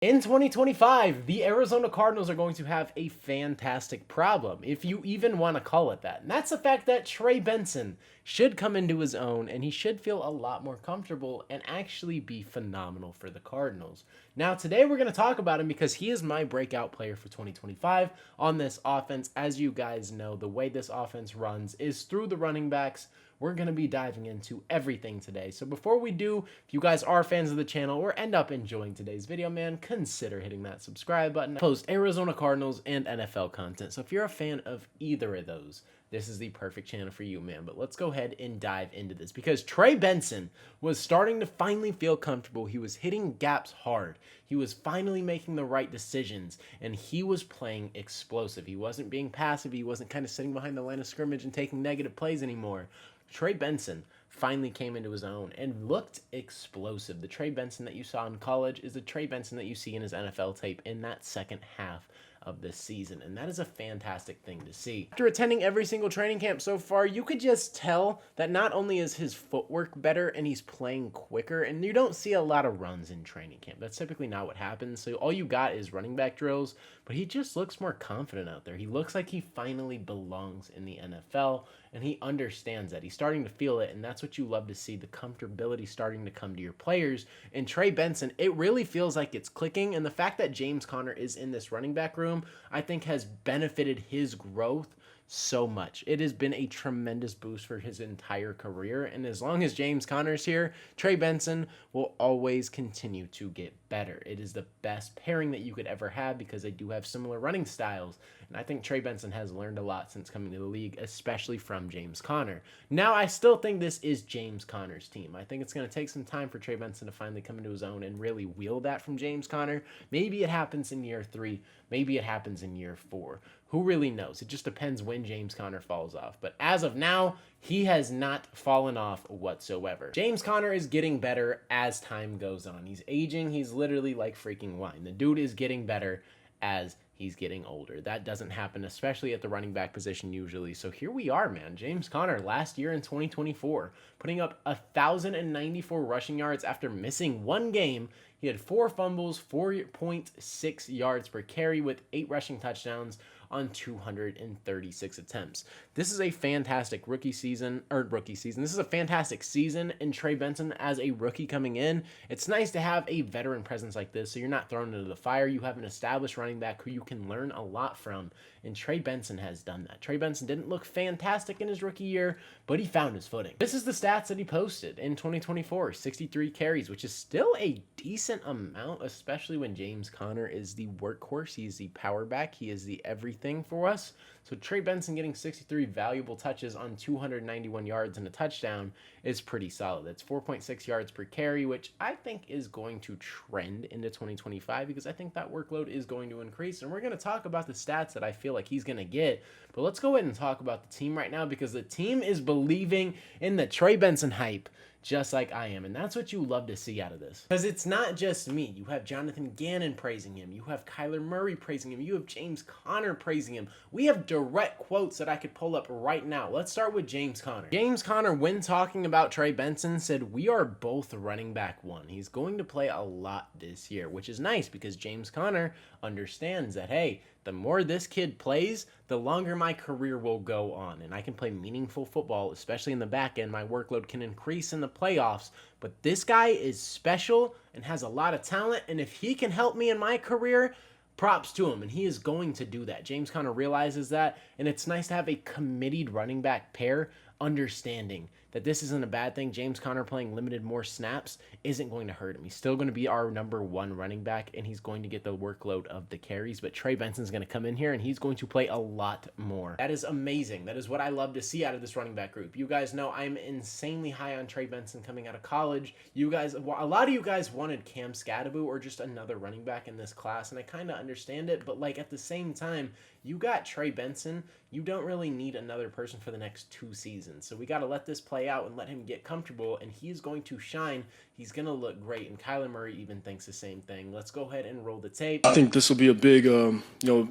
In 2025, the Arizona Cardinals are going to have a fantastic problem, if you even want to call it that. And that's the fact that Trey Benson should come into his own and he should feel a lot more comfortable and actually be phenomenal for the Cardinals. Now, today we're going to talk about him because he is my breakout player for 2025 on this offense. As you guys know, the way this offense runs is through the running backs. We're going to be diving into everything today. So before we do, if you guys are fans of the channel or end up enjoying today's video, man, consider hitting that subscribe button. I post Arizona Cardinals and NFL content. So if you're a fan of either of those, this is the perfect channel for you, man. But let's go ahead and dive into this because Trey Benson was starting to finally feel comfortable. He was hitting gaps hard. He was finally making the right decisions, and he was playing explosive. He wasn't being passive. He wasn't kind of sitting behind the line of scrimmage and taking negative plays anymore. Trey Benson finally came into his own and looked explosive. The Trey Benson that you saw in college is the Trey Benson that you see in his NFL tape in that second half of this season, and that is a fantastic thing to see. After attending every single training camp so far, you could just tell that not only is his footwork better and he's playing quicker, and you don't see a lot of runs in training camp. That's typically not what happens. So all you got is running back drills, but he just looks more confident out there. He looks like he finally belongs in the NFL, and he understands that. He's starting to feel it, and that's what you love to see, the comfortability starting to come to your players. And Trey Benson, it really feels like it's clicking, and the fact that James Conner is in this running back room, I think has benefited his growth so much. It has been a tremendous boost for his entire career, and as long as James Conner's here, Trey Benson will always continue to get better. It is the best pairing that you could ever have because they do have similar running styles, and I think Trey Benson has learned a lot since coming to the league, especially from James Conner. Now, I still think this is James Conner's team. I think it's going to take some time for Trey Benson to finally come into his own and really wield that from James Conner. Maybe it happens in year 3. Maybe it happens in year 4. Who really knows? It just depends when James Conner falls off. But as of now, he has not fallen off whatsoever. James Conner is getting better as time goes on. He's aging. He's literally like freaking wine. The dude is getting better as he's getting older. That doesn't happen, especially at the running back position usually. So here we are, man. James Conner last year in 2024, putting up 1,094 rushing yards after missing one game. He had 4 fumbles, 4.6 yards per carry with 8 rushing touchdowns on 236 attempts. This is a fantastic This is a fantastic season in Trey Benson as a rookie coming in. It's nice to have a veteran presence like this, so you're not thrown into the fire. You have an established running back who you can learn a lot from, and Trey Benson has done that. Trey Benson didn't look fantastic in his rookie year, but he found his footing. This is the stats that he posted in 2024, 63 carries, which is still a decent amount, especially when James Conner is the workhorse. He is the power back. He is the everything for us. So Trey Benson getting 63 valuable touches on 291 yards and a touchdown is pretty solid. That's 4.6 yards per carry, which I think is going to trend into 2025 because I think that workload is going to increase. And we're going to talk about the stats that I feel like he's going to get. But let's go ahead and talk about the team right now because the team is believing in the Trey Benson hype just like I am. And that's what you love to see out of this. Because it's not just me. You have Jonathan Gannon praising him. You have Kyler Murray praising him. You have James Conner praising him. We have direct quotes that I could pull up right now. Let's start with James Conner. James Conner, when talking about Trey Benson, said, "We are both running back 1. He's going to play a lot this year," which is nice because James Conner understands that, hey, the more this kid plays, the longer my career will go on, and I can play meaningful football, especially in the back end. My workload can increase in the playoffs, but this guy is special and has a lot of talent, and if he can help me in my career, props to him, and he is going to do that. James Conner realizes that, and it's nice to have a committed running back pair understanding that this isn't a bad thing. James Conner playing limited more snaps isn't going to hurt him. He's still going to be our number 1 running back, and he's going to get the workload of the carries, but Trey Benson's going to come in here, and he's going to play a lot more. That is amazing. That is what I love to see out of this running back group. You guys know I'm insanely high on Trey Benson coming out of college. A lot of you guys wanted Cam Scadaboo or just another running back in this class, and I kind of understand it, but like at the same time, you got Trey Benson. You don't really need another person for the next 2 seasons. So we got to let this play out and let him get comfortable, and he's going to shine. He's going to look great, and Kyler Murray even thinks the same thing. Let's go ahead and roll the tape. I think this will be a big,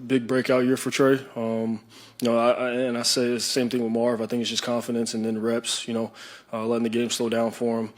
big breakout year for Trey. I say the same thing with Marv. I think it's just confidence and then reps, letting the game slow down for him.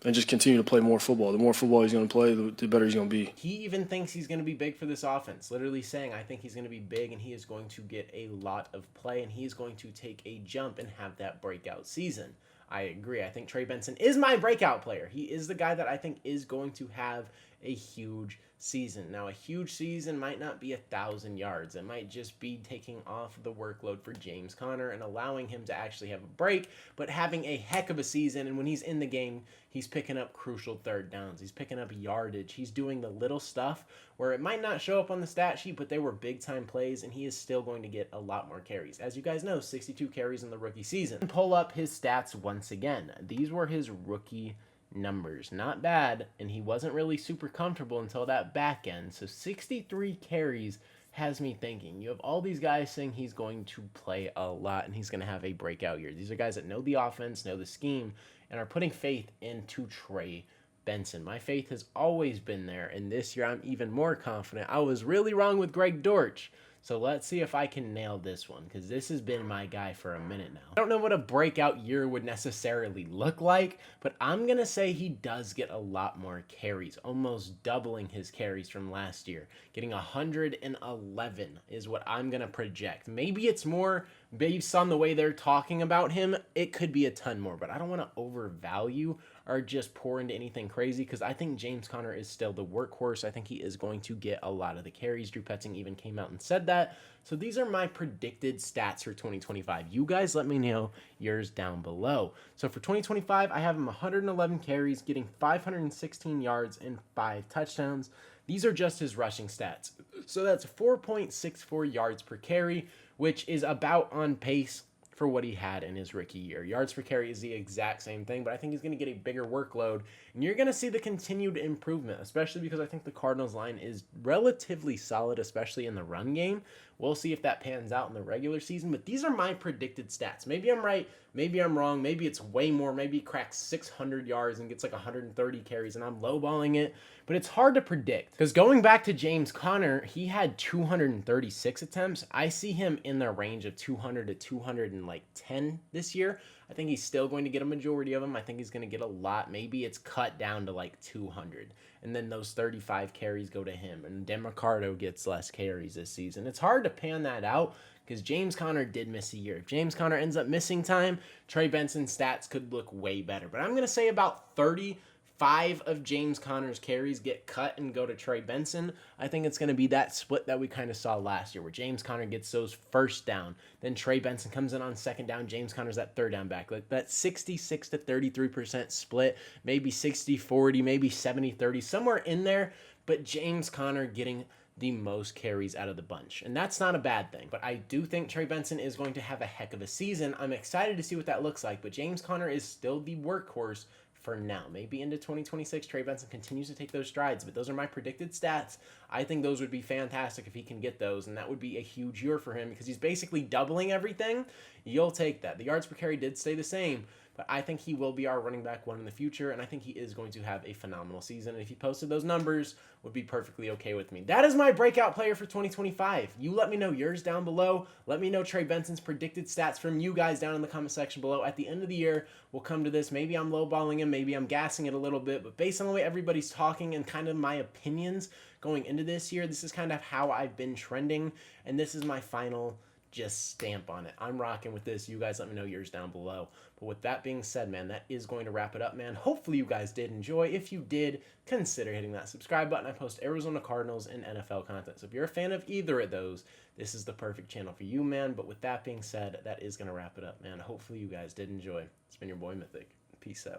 and just continue to play more football. The more football he's going to play, the better he's going to be. He even thinks he's going to be big for this offense, literally saying, I think he's going to be big and he is going to get a lot of play and he is going to take a jump and have that breakout season. I agree. I think Trey Benson is my breakout player. He is the guy that I think is going to have a huge season. Now, a huge season might not be 1,000 yards. It might just be taking off the workload for James Conner and allowing him to actually have a break, but having a heck of a season. And when he's in the game, he's picking up crucial third downs. He's picking up yardage. He's doing the little stuff where it might not show up on the stat sheet, but they were big-time plays, and he is still going to get a lot more carries. As you guys know, 62 carries in the rookie season. Pull up his stats once again. These were his rookie numbers. Not bad, and he wasn't really super comfortable until that back end. So 63 carries has me thinking. You have all these guys saying he's going to play a lot and he's going to have a breakout year. These are guys that know the offense, know the scheme, and are putting faith into Trey Benson. My faith has always been there, and this year I'm even more confident. I was really wrong with Greg Dortch. So let's see if I can nail this one, because this has been my guy for a minute now. I don't know what a breakout year would necessarily look like, but I'm going to say he does get a lot more carries, almost doubling his carries from last year. Getting 111 is what I'm going to project. Maybe it's more based on the way they're talking about him. It could be a ton more, but I don't want to overvalue or just pour into anything crazy, because I think James Conner is still the workhorse. I think he is going to get a lot of the carries. Drew Petzing even came out and said that. So these are my predicted stats for 2025. You guys let me know yours down below. So for 2025, I have him 111 carries, getting 516 yards and 5 touchdowns. These are just his rushing stats. So that's 4.64 yards per carry, which is about on pace for what he had in his rookie year. Yards per carry is the exact same thing, but I think he's going to get a bigger workload, and you're going to see the continued improvement, especially because I think the Cardinals line is relatively solid, especially in the run game. We'll see if that pans out in the regular season, but these are my predicted stats. Maybe I'm right, maybe I'm wrong, maybe it's way more, maybe he cracks 600 yards and gets like 130 carries, and I'm lowballing it, but it's hard to predict. Because going back to James Conner, he had 236 attempts. I see him in the range of 200 to 210 this year. I think he's still going to get a majority of them. I think he's going to get a lot. Maybe it's cut down to like 200. And then those 35 carries go to him. And DeMarcado gets less carries this season. It's hard to pan that out because James Conner did miss a year. If James Conner ends up missing time, Trey Benson's stats could look way better. But I'm going to say about 35 of James Conner's carries get cut and go to Trey Benson. I think it's going to be that split that we kind of saw last year, where James Conner gets those first down, then Trey Benson comes in on second down, James Conner's that third down back. Like that 66 to 33% split, maybe 60-40, maybe 70-30, somewhere in there, but James Conner getting the most carries out of the bunch. And that's not a bad thing, but I do think Trey Benson is going to have a heck of a season. I'm excited to see what that looks like, but James Conner is still the workhorse for now. Maybe into 2026, Trey Benson continues to take those strides, but those are my predicted stats. I think those would be fantastic if he can get those, and that would be a huge year for him because he's basically doubling everything. You'll take that. The yards per carry did stay the same, but I think he will be our running back one in the future, and I think he is going to have a phenomenal season. And if he posted those numbers, would be perfectly okay with me. That is my breakout player for 2025. You let me know yours down below. Let me know Trey Benson's predicted stats from you guys down in the comment section below. At the end of the year, we'll come to this. Maybe I'm lowballing him. Maybe I'm gassing it a little bit. But based on the way everybody's talking and kind of my opinions going into this year, this is kind of how I've been trending. And this is my final just stamp on it. I'm rocking with this. You guys let me know yours down below. But with that being said, man, that is going to wrap it up, man. Hopefully you guys did enjoy. If you did, consider hitting that subscribe button. I post Arizona Cardinals and NFL content. So if you're a fan of either of those, this is the perfect channel for you, man. But with that being said, that is going to wrap it up, man. Hopefully you guys did enjoy. It's been your boy Mythic. Peace out.